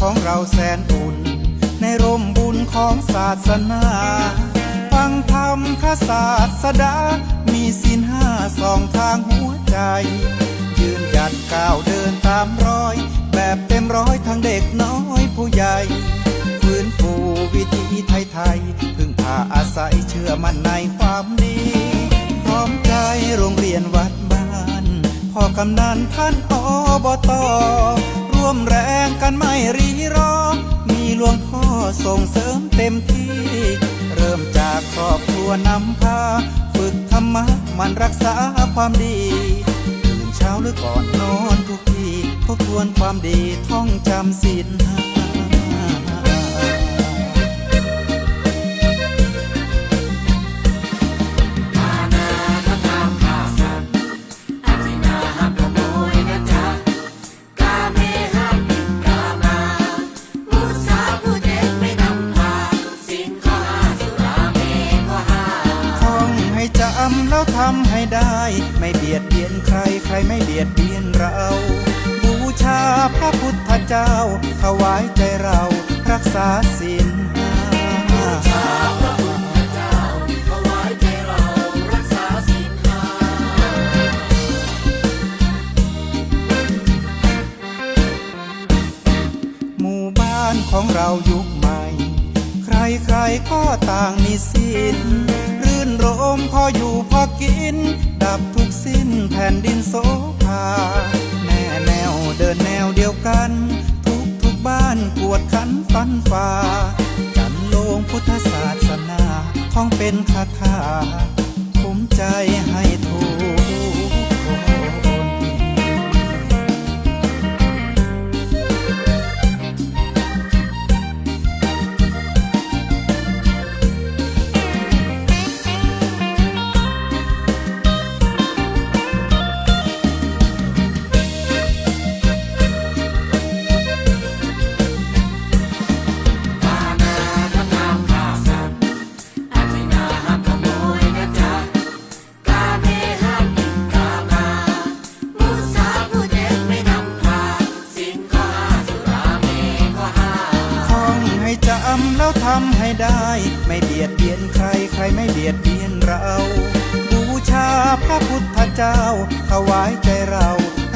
ของเราแสนอุ่นในร่มบุญของศาสนาฟังธรรมพระศาสดามีศีลห้าสองทางหัวใจยืนหยัดก้าวเดินตามรอยแบบเต็มร้อยทั้งเด็กน้อยผู้ใหญ่ฟื้นฟูวิถีไทยๆพึ่งพาอาศัยเชื่อมั่นในความดีพร้อมใจโรงเรียนวัดบ้านพ่อกำนันท่านอบต.ร่วมแรงกันไม่รีรอมีหลวงพ่อส่งเสริมเต็มที่เริ่มจากครอบครัวนำพาฝึกธรรมะมันรักษาความดีตื่นเช้าหรือก่อนนอนทุกทีทบทวนความดีท่องจำศีลห้าแล้วทำให้ได้ไม่เบียดเบียนใครใครไม่เบียดเบียนเราบูชาพระพุทธเจ้าถวายใจเรารักษาศีลห้าบูชาพระพุทธเจ้าถวายใจเรารักษาศีลห้าหมู่บ้านของเรายุคใหม่ใครๆก็ต่างมีศีลรื่นรมพออยู่พอกินดับทุกสิ้นแผ่นดินโสภาแน่แนวเดินแนวเดียวกันทุกบ้านกวดขันฟันฝ่าจันโลงพุทธศาสนาท่องเป็นคาถาภูมิใจให้ทุกแล้วทำให้ได้ไม่เบียดเบียนใครใครไม่เบียดเบียนเราบูชาพระพุทธเจ้าถวายใจเรา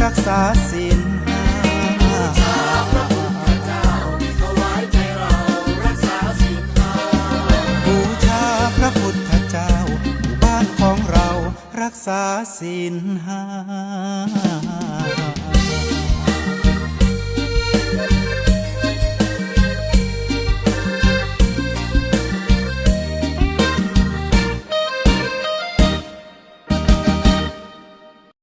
รักษาศีลห้าบูชาพระพุทธเจ้าถวายใจเรารักษาศีลห้าบูชาพระพุทธเจ้าหมู่บ้านของเรารักษาศีลห้า